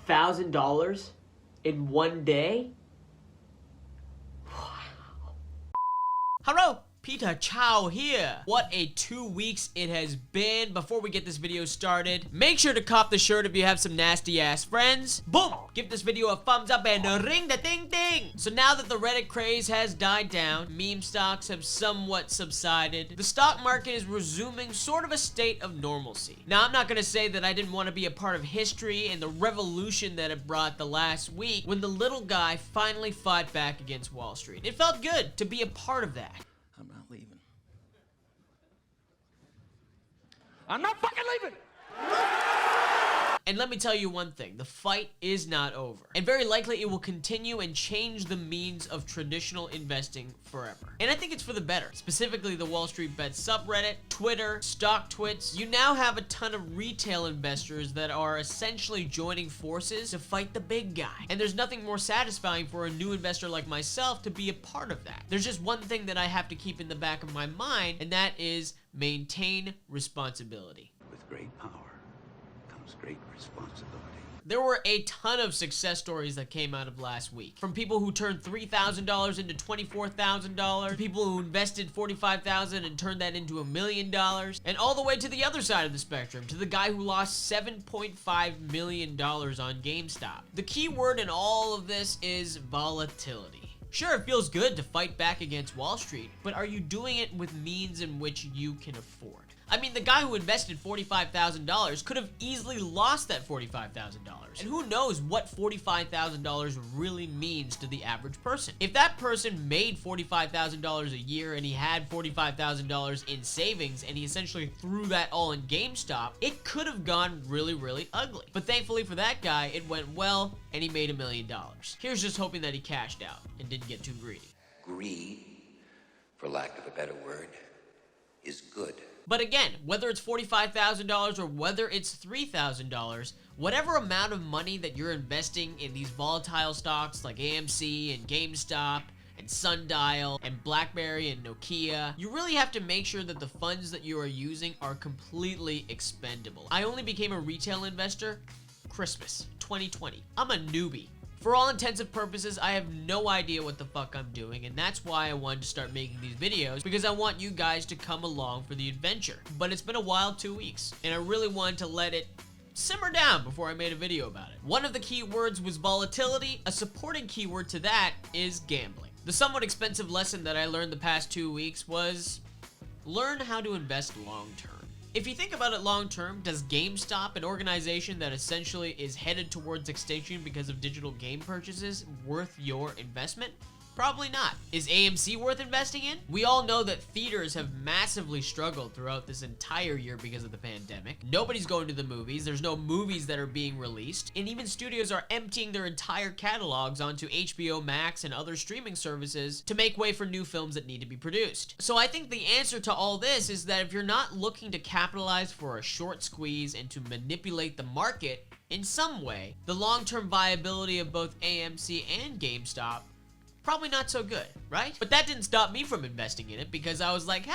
$45,000 in one day? Hello, Peter Chow here. What a 2 weeks it has been. Before we get this video started, make sure to cop the shirt if you have some nasty ass friends. Boom! Give this video a thumbs up and ring the ding ding. So now that the Reddit craze has died down, meme stocks have somewhat subsided, the stock market is resuming sort of a state of normalcy. Now, I'm not gonna say that I didn't want to be a part of history and the revolution that it brought the last week when the little guy finally fought back against Wall Street. It felt good to be a part of that. I'm not leaving. I'm not fucking leaving! And let me tell you one thing, the fight is not over. And very likely it will continue and change the means of traditional investing forever. And I think it's for the better. Specifically the WallStreetBets subreddit, Twitter, StockTwits. You now have a ton of retail investors that are essentially joining forces to fight the big guy. And there's nothing more satisfying for a new investor like myself to be a part of that. There's just one thing that I have to keep in the back of my mind, and that is maintain responsibility. With great power comes great responsibility. There were a ton of success stories that came out of last week. From people who turned $3,000 into $24,000, to people who invested $45,000 and turned that into $1 million, and all the way to the other side of the spectrum, to the guy who lost $7.5 million on GameStop. The key word in all of this is volatility. Sure, it feels good to fight back against Wall Street, but are you doing it with means in which you can afford? I mean, the guy who invested $45,000 could have easily lost that $45,000. And who knows what $45,000 really means to the average person. If that person made $45,000 a year and he had $45,000 in savings and he essentially threw that all in GameStop, it could have gone really, really ugly. But thankfully for that guy, it went well and he made $1 million. Here's just hoping that he cashed out and didn't get too greedy. Greed, for lack of a better word, is good. But again, whether it's $45,000 or whether it's $3,000, whatever amount of money that you're investing in these volatile stocks like AMC and GameStop and Sundial and BlackBerry and Nokia, you really have to make sure that the funds that you are using are completely expendable. I only became a retail investor Christmas 2020. I'm a newbie. For all intents and purposes, I have no idea what the fuck I'm doing, and that's why I wanted to start making these videos, because I want you guys to come along for the adventure. But it's been a wild 2 weeks, and I really wanted to let it simmer down before I made a video about it. One of the keywords was volatility. A supporting keyword to that is gambling. The somewhat expensive lesson that I learned the past 2 weeks was learn how to invest long term. If you think about it long term, does GameStop, an organization that essentially is headed towards extinction because of digital game purchases, worth your investment? Probably not. Is AMC worth investing in? We all know that theaters have massively struggled throughout this entire year because of the pandemic. Nobody's going to the movies, there's no movies that are being released, and even studios are emptying their entire catalogs onto HBO Max and other streaming services to make way for new films that need to be produced. So I think the answer to all this is that if you're not looking to capitalize for a short squeeze and to manipulate the market in some way, the long-term viability of both AMC and GameStop probably not so good, right? But that didn't stop me from investing in it because I was like,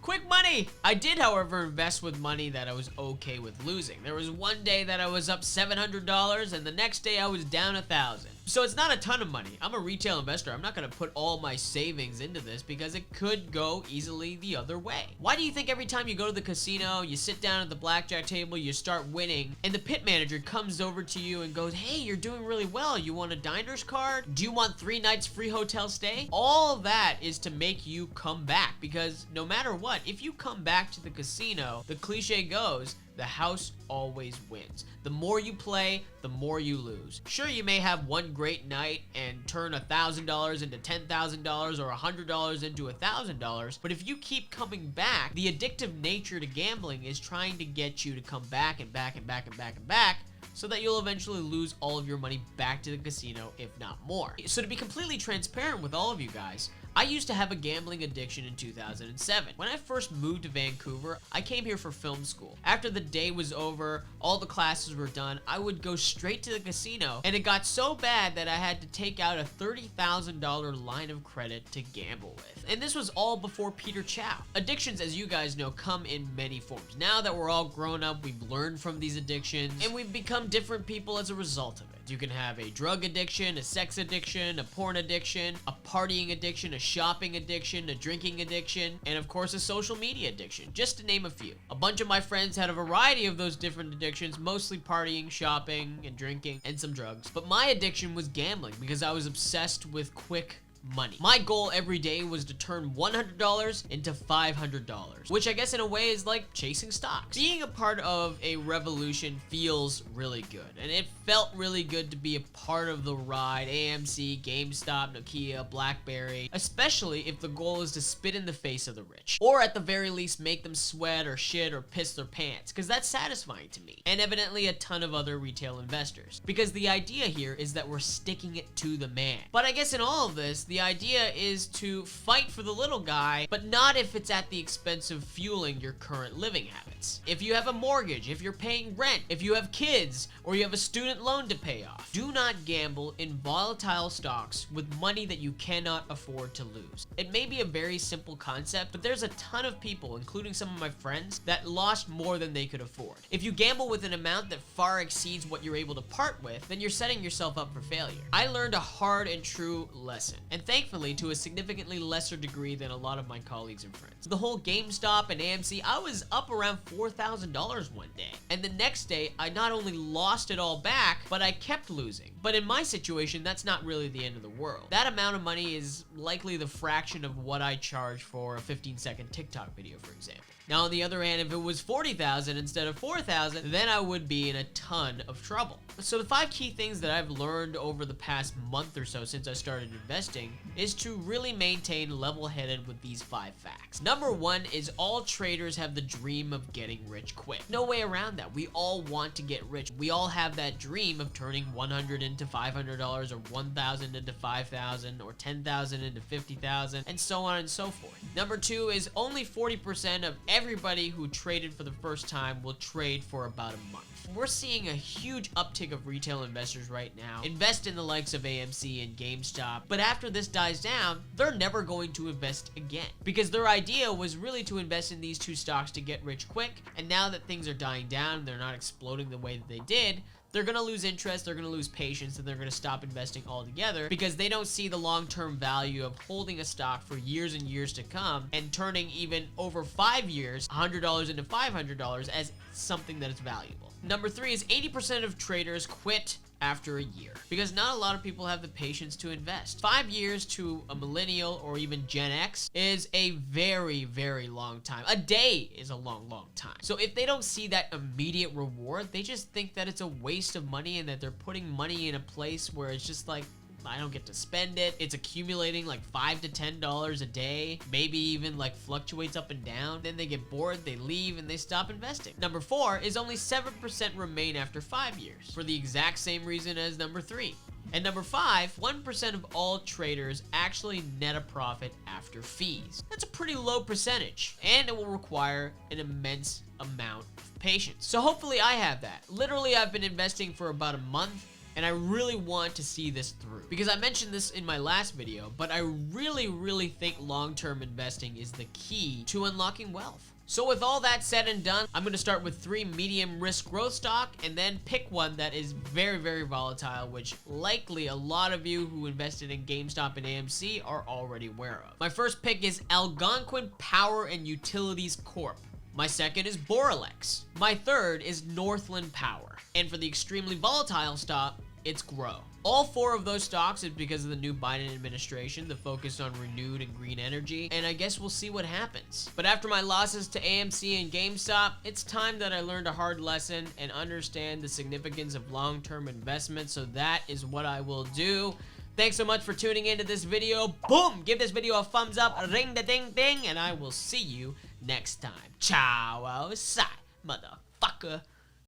quick money. I did, however, invest with money that I was okay with losing. There was one day that I was up $700 and the next day I was down $1,000. So it's not a ton of money. I'm a retail investor. I'm not gonna put all my savings into this because it could go easily the other way. Why do you think every time you go to the casino, you sit down at the blackjack table, you start winning, and the pit manager comes over to you and goes, hey, you're doing really well. You want a diner's card? Do you want 3 nights free hotel stay? All that is to make you come back, because no matter what, if you come back to the casino, the cliche goes, the house always wins. The more you play, the more you lose. Sure, you may have one great night and turn $1,000 into $10,000 or $100 into $1,000, but if you keep coming back, the addictive nature to gambling is trying to get you to come back and back and back and back and back, so that you'll eventually lose all of your money back to the casino, if not more. So to be completely transparent with all of you guys, I used to have a gambling addiction in 2007. When I first moved to Vancouver, I came here for film school. After the day was over, all the classes were done, I would go straight to the casino, and it got so bad that I had to take out a $30,000 line of credit to gamble with. And this was all before Peter Chow. Addictions, as you guys know, come in many forms. Now that we're all grown up, we've learned from these addictions, and we've become different people as a result of it. You can have a drug addiction, a sex addiction, a porn addiction, a partying addiction, a shopping addiction, a drinking addiction, and of course a social media addiction, just to name a few. A bunch of my friends had a variety of those different addictions, mostly partying, shopping, and drinking, and some drugs. But my addiction was gambling because I was obsessed with quick money. My goal every day was to turn $100 into $500, which I guess in a way is like chasing stocks. Being a part of a revolution feels really good, and it felt really good to be a part of the ride. AMC, GameStop, Nokia, BlackBerry, especially if the goal is to spit in the face of the rich, or at the very least make them sweat or shit or piss their pants, because that's satisfying to me, and evidently a ton of other retail investors, because the idea here is that we're sticking it to the man. But I guess in all of this, the idea is to fight for the little guy, but not if it's at the expense of fueling your current living habits. If you have a mortgage, if you're paying rent, if you have kids, or you have a student loan to pay off, do not gamble in volatile stocks with money that you cannot afford to lose. It may be a very simple concept, but there's a ton of people, including some of my friends, that lost more than they could afford. If you gamble with an amount that far exceeds what you're able to part with, then you're setting yourself up for failure. I learned a hard and true lesson, and thankfully to a significantly lesser degree than a lot of my colleagues and friends. The whole GameStop and AMC, I was up around $4,000 one day, and the next day I not only lost it all back, but I kept losing. But in my situation, that's not really the end of the world. That amount of money is likely the fraction of what I charge for a 15-second TikTok video, for example. Now, on the other hand, if it was $40,000 instead of $4,000, then I would be in a ton of trouble. So the 5 key things that I've learned over the past month or so since I started investing is to really maintain level-headed with these 5 facts. Number 1 is all traders have the dream of getting rich quick. No way around that. We all want to get rich. We all have that dream of turning $100 into $500 or $1,000 into $5,000 or $10,000 into $50,000 and so on and so forth. Number 2 is only 40% of everybody who traded for the first time will trade for about a month. We're seeing a huge uptick of retail investors right now invest in the likes of AMC and GameStop, but after this dies down, they're never going to invest again because their idea was really to invest in these 2 stocks to get rich quick, and now that things are dying down, they're not exploding the way that they did, they're going to lose interest, they're going to lose patience, and they're going to stop investing altogether because they don't see the long-term value of holding a stock for years and years to come and turning even over 5 years, $100 into $500 as something that is valuable. Number 3 is 80% of traders quit after a year because not a lot of people have the patience to invest. 5 years to a millennial or even Gen X is a very, very long time. A day is a long, long time. So if they don't see that immediate reward, they just think that it's a waste of money and that they're putting money in a place where it's just like, I don't get to spend it. It's accumulating like $5 to $10 a day, maybe even like fluctuates up and down. Then they get bored, they leave, and they stop investing. Number 4 is only 7% remain after 5 years for the exact same reason as number 3. And number 5, 1% of all traders actually net a profit after fees. That's a pretty low percentage, and it will require an immense amount of patience. So hopefully I have that. Literally, I've been investing for about a month, and I really want to see this through. Because I mentioned this in my last video, but I really think long-term investing is the key to unlocking wealth. So with all that said and done, I'm going to start with 3 medium risk growth stock and then pick one that is very, very volatile, which likely a lot of you who invested in GameStop and AMC are already aware of. My first pick is Algonquin Power and Utilities Corp. My second is Boralex. My third is Northland Power. And for the extremely volatile stock, it's Grow. All 4 of those stocks is because of the new Biden administration, the focus on renewed and green energy, and I guess we'll see what happens. But after my losses to AMC and GameStop, it's time that I learned a hard lesson and understand the significance of long-term investment, so that is what I will do. Thanks so much for tuning into this video. Boom! Give this video a thumbs up, ring the ding ding, and I will see you next time. Ciao outside, motherfucker.